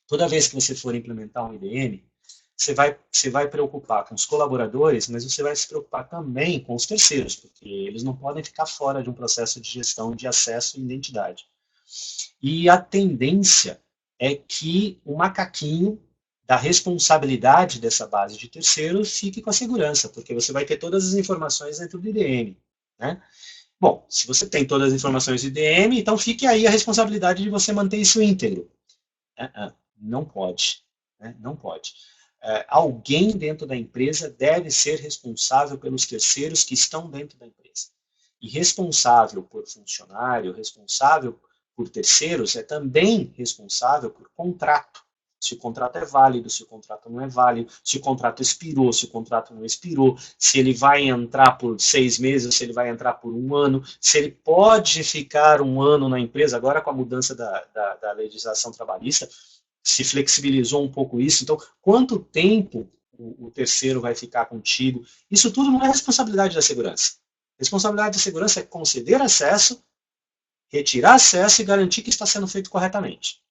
toda vez que você for implementar um IDM, você vai preocupar com os colaboradores, mas você vai se preocupar também com os terceiros, porque eles não podem ficar fora de um processo de gestão de acesso e identidade. E a tendência é que o macaquinho da responsabilidade dessa base de terceiros fique com a segurança, porque você vai ter todas as informações dentro do IDM. Né? Bom, se você tem todas as informações do IDM, então fique aí a responsabilidade de você manter isso íntegro. Não pode. Né? Não pode. Alguém dentro da empresa deve ser responsável pelos terceiros que estão dentro da empresa. E responsável por funcionário, responsável por terceiros, é também responsável por contrato. Se o contrato é válido, se o contrato não é válido, se o contrato expirou, se o contrato não expirou, se ele vai entrar por 6 meses, se ele vai entrar por 1 ano, se ele pode ficar 1 ano na empresa, agora com a mudança da legislação trabalhista, se flexibilizou um pouco isso. Então, quanto tempo o terceiro vai ficar contigo? Isso tudo não é responsabilidade da segurança. Responsabilidade da segurança é conceder acesso, retirar acesso e garantir que está sendo feito corretamente.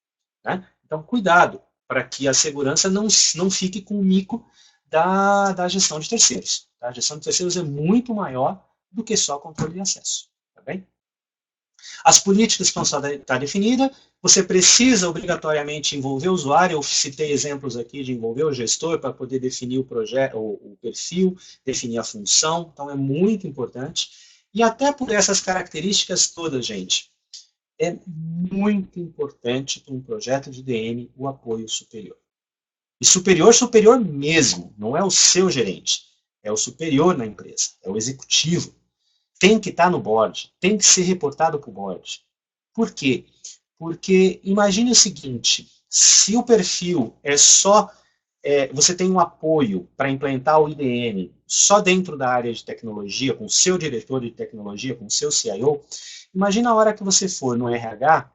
Né? Então, cuidado para que a segurança não fique com o mico da gestão de terceiros. Tá? A gestão de terceiros é muito maior do que só controle de acesso. Tá bem? As políticas precisam estar definidas, você precisa obrigatoriamente envolver o usuário, eu citei exemplos aqui de envolver o gestor para poder definir o projeto, o perfil, definir a função, então é muito importante. E até por essas características todas, gente, é muito importante para um projeto de DM o apoio superior. E superior, superior mesmo, não é o seu gerente, é o superior na empresa, é o executivo. Tem que estar no board, tem que ser reportado para o board. Por quê? Porque imagine o seguinte, se o perfil é só, você tem um apoio para implementar o IDM só dentro da área de tecnologia, com o seu diretor de tecnologia, com o seu CIO, imagina a hora que você for no RH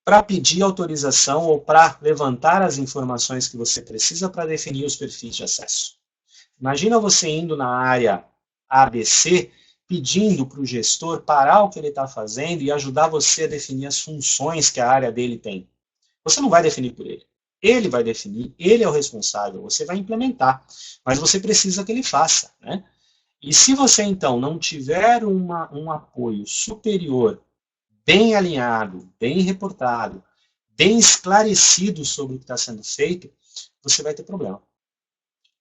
para pedir autorização ou para levantar as informações que você precisa para definir os perfis de acesso. Imagina você indo na área ABC, pedindo para o gestor parar o que ele está fazendo e ajudar você a definir as funções que a área dele tem. Você não vai definir por ele. Ele vai definir, ele é o responsável, você vai implementar, mas você precisa que ele faça. Né? E se você, então, não tiver um apoio superior, bem alinhado, bem reportado, bem esclarecido sobre o que está sendo feito, você vai ter problema.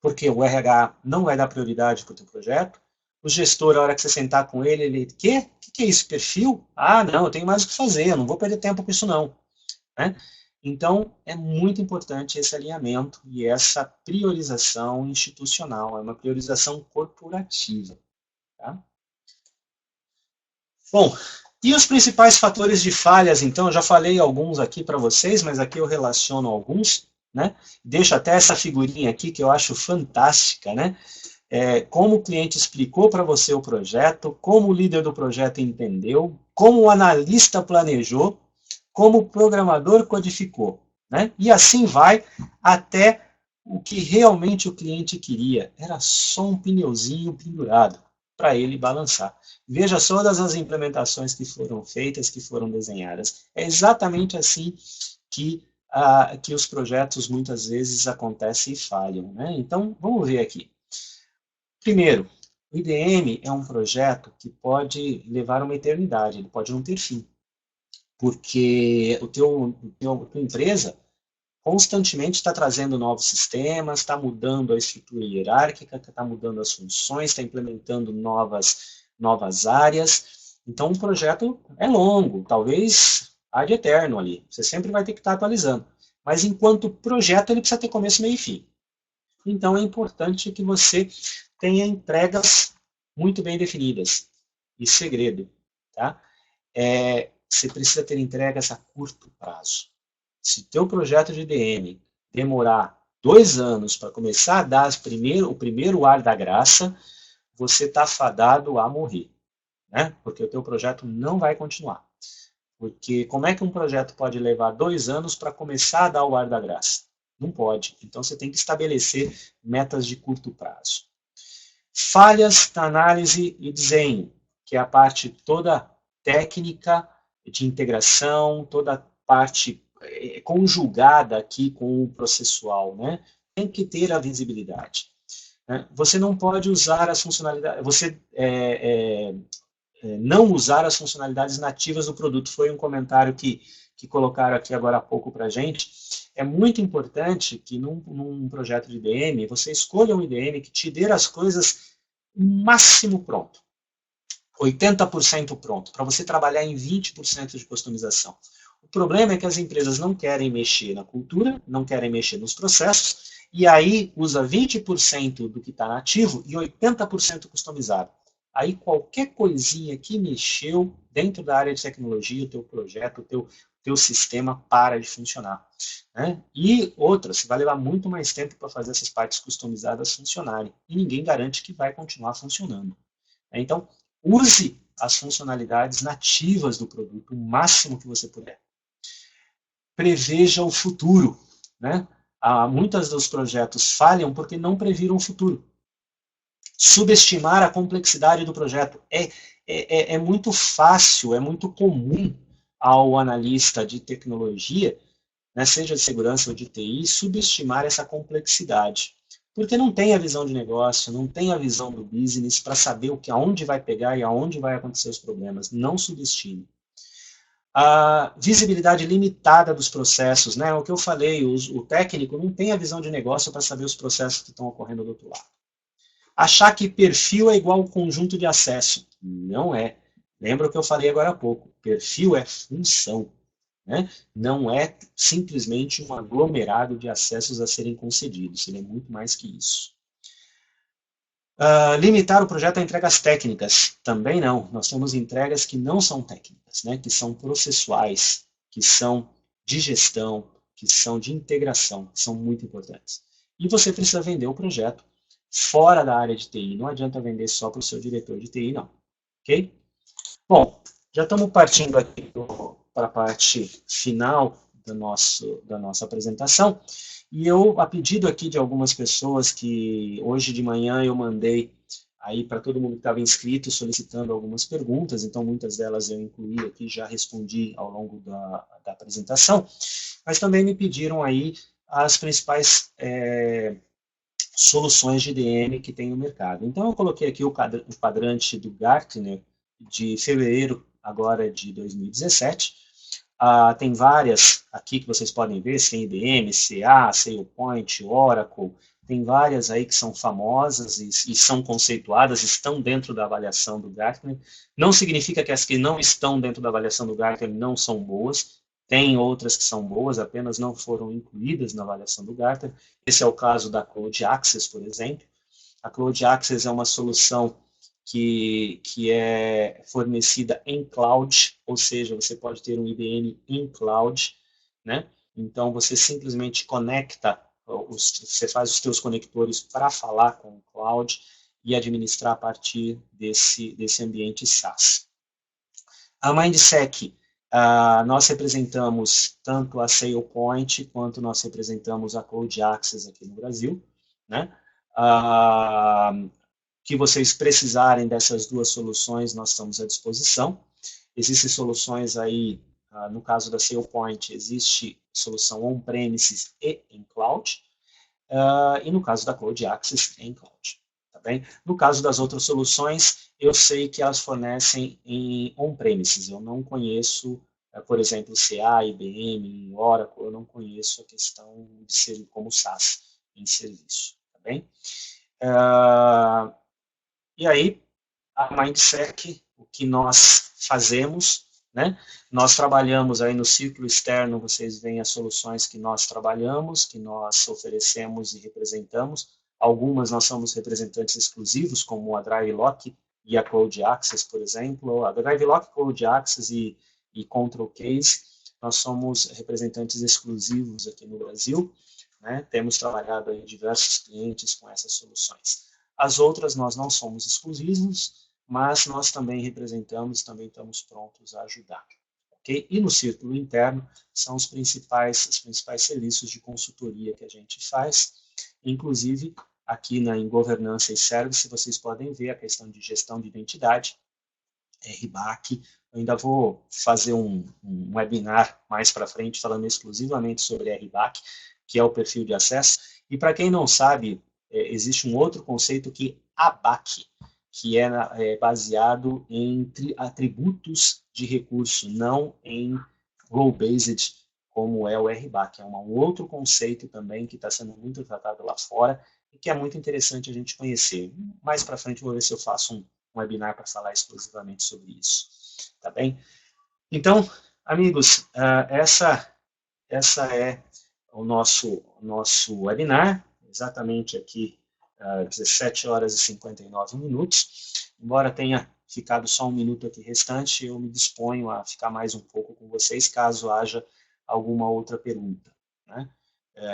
Porque o RH não vai dar prioridade para o teu projeto, o gestor, a hora que você sentar com ele, ele, o que é isso, perfil? Ah, não, eu tenho mais o que fazer, eu não vou perder tempo com isso não. Né? Então, é muito importante esse alinhamento e essa priorização institucional, é uma priorização corporativa. Tá? Bom, e os principais fatores de falhas, então, eu já falei alguns aqui para vocês, mas aqui eu relaciono alguns, né? Deixo até essa figurinha aqui que eu acho fantástica, né? Como o cliente explicou para você o projeto, como o líder do projeto entendeu, como o analista planejou, como o programador codificou. Né? E assim vai até o que realmente o cliente queria. Era só um pneuzinho pendurado para ele balançar. Veja só todas as implementações que foram feitas, que foram desenhadas. É exatamente assim que os projetos muitas vezes acontecem e falham. Né? Então, vamos ver aqui. Primeiro, o IDM é um projeto que pode levar uma eternidade, ele pode não ter fim. Porque a tua empresa constantemente está trazendo novos sistemas, está mudando a estrutura hierárquica, está mudando as funções, está implementando novas áreas. Então, o projeto é longo, talvez ad eterno ali. Você sempre vai ter que estar atualizando. Mas, enquanto projeto, ele precisa ter começo, meio e fim. Então, é importante que você tenha entregas muito bem definidas. E segredo, tá? Você precisa ter entregas a curto prazo. Se o teu projeto de IDM demorar 2 anos para começar a dar o primeiro ar da graça, você está fadado a morrer. Né? Porque o teu projeto não vai continuar. Porque como é que um projeto pode levar 2 anos para começar a dar o ar da graça? Não pode. Então você tem que estabelecer metas de curto prazo. Falhas na análise e desenho, que é a parte toda técnica de integração, toda a parte conjugada aqui com o processual, né? Tem que ter a visibilidade. Né? Você não pode usar as funcionalidades, não usar as funcionalidades nativas do produto. Foi um comentário que colocaram aqui agora há pouco para a gente. É muito importante que num projeto de IDM, você escolha um IDM que te dê as coisas máximo pronto. 80% pronto, para você trabalhar em 20% de customização. O problema é que as empresas não querem mexer na cultura, não querem mexer nos processos, e aí usa 20% do que está nativo e 80% customizado. Aí qualquer coisinha que mexeu dentro da área de tecnologia, o teu projeto, o teu sistema para de funcionar. Né? E outras, vai levar muito mais tempo para fazer essas partes customizadas funcionarem. E ninguém garante que vai continuar funcionando. Então, use as funcionalidades nativas do produto o máximo que você puder. Preveja o futuro. Né? Muitos dos projetos falham porque não previram o futuro. Subestimar a complexidade do projeto. É muito fácil, é muito comum ao analista de tecnologia, né, seja de segurança ou de TI, subestimar essa complexidade. Porque não tem a visão de negócio, não tem a visão do business para saber aonde vai pegar e aonde vai acontecer os problemas. Não subestime. A visibilidade limitada dos processos, né? O que eu falei, o técnico não tem a visão de negócio para saber os processos que estão ocorrendo do outro lado. Achar que perfil é igual ao conjunto de acesso. Não é. Lembra o que eu falei agora há pouco. Perfil é função. Né? Não é simplesmente um aglomerado de acessos a serem concedidos. Ele é muito mais que isso. Limitar o projeto a entregas técnicas. Também não. Nós temos entregas que não são técnicas, né? Que são processuais, que são de gestão, que são de integração, que são muito importantes. E você precisa vender o projeto fora da área de TI. Não adianta vender só para o seu diretor de TI, não. Ok? Bom, já estamos partindo aqui para a parte final da nossa apresentação. E eu, a pedido aqui de algumas pessoas que hoje de manhã eu mandei aí para todo mundo que estava inscrito, solicitando algumas perguntas, então muitas delas eu incluí aqui, já respondi ao longo da apresentação, mas também me pediram aí as principais soluções de IDM que tem no mercado. Então eu coloquei aqui o quadrante do Gartner de fevereiro agora de 2017. Tem várias aqui que vocês podem ver, tem IBM, CA, SailPoint, Oracle, tem várias aí que são famosas e são conceituadas, estão dentro da avaliação do Gartner. Não significa que as que não estão dentro da avaliação do Gartner não são boas, tem outras que são boas, apenas não foram incluídas na avaliação do Gartner. Esse é o caso da Cloud Access, por exemplo. A Cloud Access é uma solução que é fornecida em cloud, ou seja, você pode ter um IBM em cloud, né? Então você simplesmente conecta, você faz os seus conectores para falar com o cloud e administrar a partir desse ambiente SaaS. A Mindsec, nós representamos tanto a SailPoint quanto nós representamos a Cloud Access aqui no Brasil, né? Que vocês precisarem dessas duas soluções, nós estamos à disposição. Existem soluções aí, no caso da SailPoint, existe solução on-premises e em cloud, e no caso da Cloud Access, em cloud. Tá bem? No caso das outras soluções, eu sei que elas fornecem em on-premises. Eu não conheço, por exemplo, CA, IBM, Oracle, eu não conheço a questão de ser como SaaS em serviço. Tá bem? E aí, a Mindsec, o que nós fazemos, né? Nós trabalhamos aí no círculo externo, vocês veem as soluções que nós trabalhamos, que nós oferecemos e representamos. Algumas nós somos representantes exclusivos, como a DriveLock e a Cloud Access, por exemplo. A DriveLock, Cloud Access e Control Case, nós somos representantes exclusivos aqui no Brasil, né? Temos trabalhado aí diversos clientes com essas soluções. As outras nós não somos exclusivos, mas nós também representamos, também estamos prontos a ajudar. Okay? E no círculo interno são os principais serviços de consultoria que a gente faz, inclusive aqui em governança e service, vocês podem ver a questão de gestão de identidade, RBAC. Eu ainda vou fazer um webinar mais para frente falando exclusivamente sobre RBAC, que é o perfil de acesso. E para quem não sabe, existe um outro conceito que é ABAC, que é baseado em atributos de recurso, não em role-based, como é o RBAC. É um outro conceito também que está sendo muito tratado lá fora e que é muito interessante a gente conhecer. Mais para frente eu vou ver se eu faço webinar para falar exclusivamente sobre isso. Tá bem? Então, amigos, essa é o nosso webinar, exatamente aqui, 17 horas e 59 minutos. Embora tenha ficado só um minuto aqui restante, eu me disponho a ficar mais um pouco com vocês, caso haja alguma outra pergunta, né?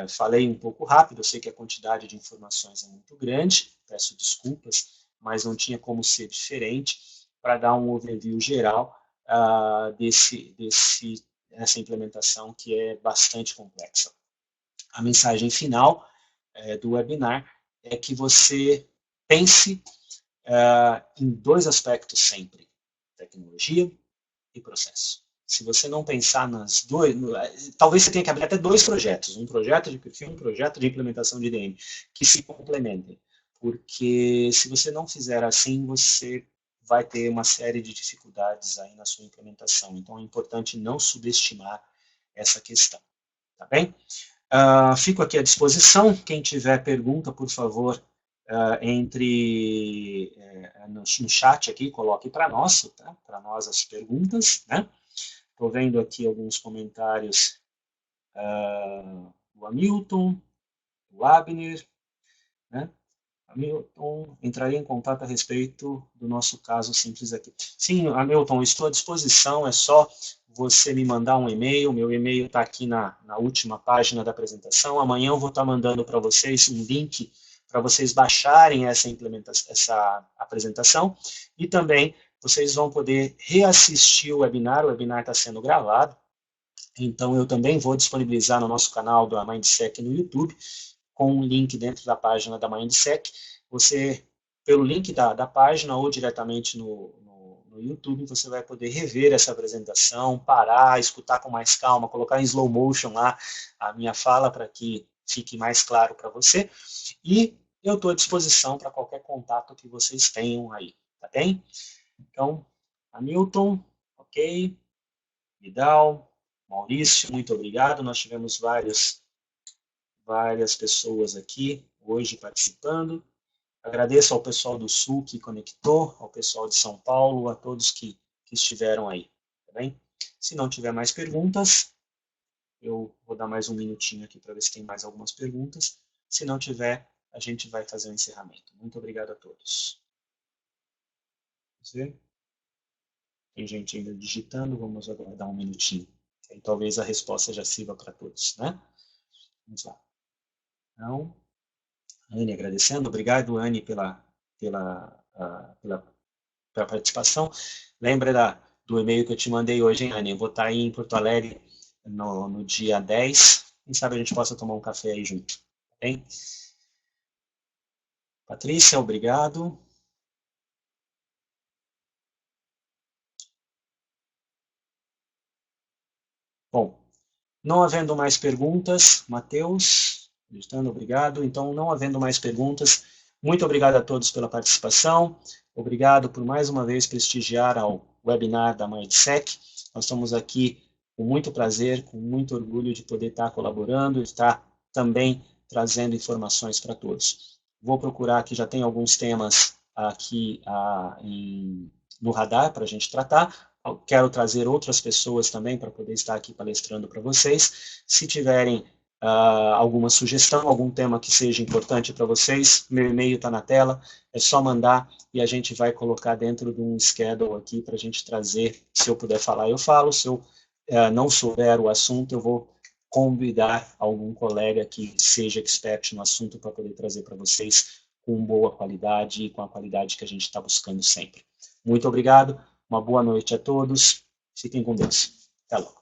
Falei um pouco rápido, eu sei que a quantidade de informações é muito grande, peço desculpas, mas não tinha como ser diferente para dar um overview geral dessa implementação que é bastante complexa. A mensagem final do webinar é que você pense em dois aspectos sempre, tecnologia e processo. Se você não pensar nas duas, talvez você tenha que abrir até dois projetos, um projeto de perfil, um projeto de implementação de IDM, que se complementem, porque se você não fizer assim, você vai ter uma série de dificuldades aí na sua implementação. Então é importante não subestimar essa questão, tá bem? Fico aqui à disposição. Quem tiver pergunta, por favor, entre no chat aqui, coloque para nós, tá? Para nós as perguntas, né? Estou vendo aqui alguns comentários do Hamilton, do Abner, né? Hamilton, entraria em contato a respeito do nosso caso simples aqui. Sim, Hamilton, estou à disposição, é só você me mandar um e-mail, meu e-mail está aqui na última página da apresentação, amanhã eu vou estar mandando para vocês um link para vocês baixarem essa apresentação, e também vocês vão poder reassistir o webinar está sendo gravado, então eu também vou disponibilizar no nosso canal da Mindsec no YouTube, com um link dentro da página da Mindsec, você, pelo link da página ou diretamente no YouTube, você vai poder rever essa apresentação, parar, escutar com mais calma, colocar em slow motion lá a minha fala para que fique mais claro para você. E eu estou à disposição para qualquer contato que vocês tenham aí, tá bem? Então, Hamilton, ok, Vidal, Maurício, muito obrigado. Nós tivemos várias pessoas aqui hoje participando. Agradeço ao pessoal do Sul que conectou, ao pessoal de São Paulo, a todos que estiveram aí, tá bem? Se não tiver mais perguntas, eu vou dar mais um minutinho aqui para ver se tem mais algumas perguntas. Se não tiver, a gente vai fazer o encerramento. Muito obrigado a todos. Vamos ver? Tem gente ainda digitando, vamos aguardar um minutinho. Aí talvez a resposta já sirva para todos, né? Vamos lá. Então, Anne agradecendo. Obrigado, Anne, pela participação. Lembra do e-mail que eu te mandei hoje, hein, Anne? Eu vou estar aí em Porto Alegre no dia 10. Quem sabe a gente possa tomar um café aí junto. Tá bem? Patrícia, obrigado. Bom, não havendo mais perguntas, Matheus, obrigado. Então, não havendo mais perguntas, muito obrigado a todos pela participação. Obrigado por mais uma vez prestigiar ao webinar da Mindsec. Nós estamos aqui com muito prazer, com muito orgulho de poder estar colaborando e estar também trazendo informações para todos. Vou procurar que já tem alguns temas aqui no radar para a gente tratar. Quero trazer outras pessoas também para poder estar aqui palestrando para vocês. Se tiverem alguma sugestão, algum tema que seja importante para vocês, meu e-mail está na tela, é só mandar e a gente vai colocar dentro de um schedule aqui para a gente trazer. Se eu puder falar, eu falo. Se eu não souber o assunto, eu vou convidar algum colega que seja expert no assunto para poder trazer para vocês com boa qualidade e com a qualidade que a gente está buscando sempre. Muito obrigado, uma boa noite a todos, fiquem com Deus. Até logo.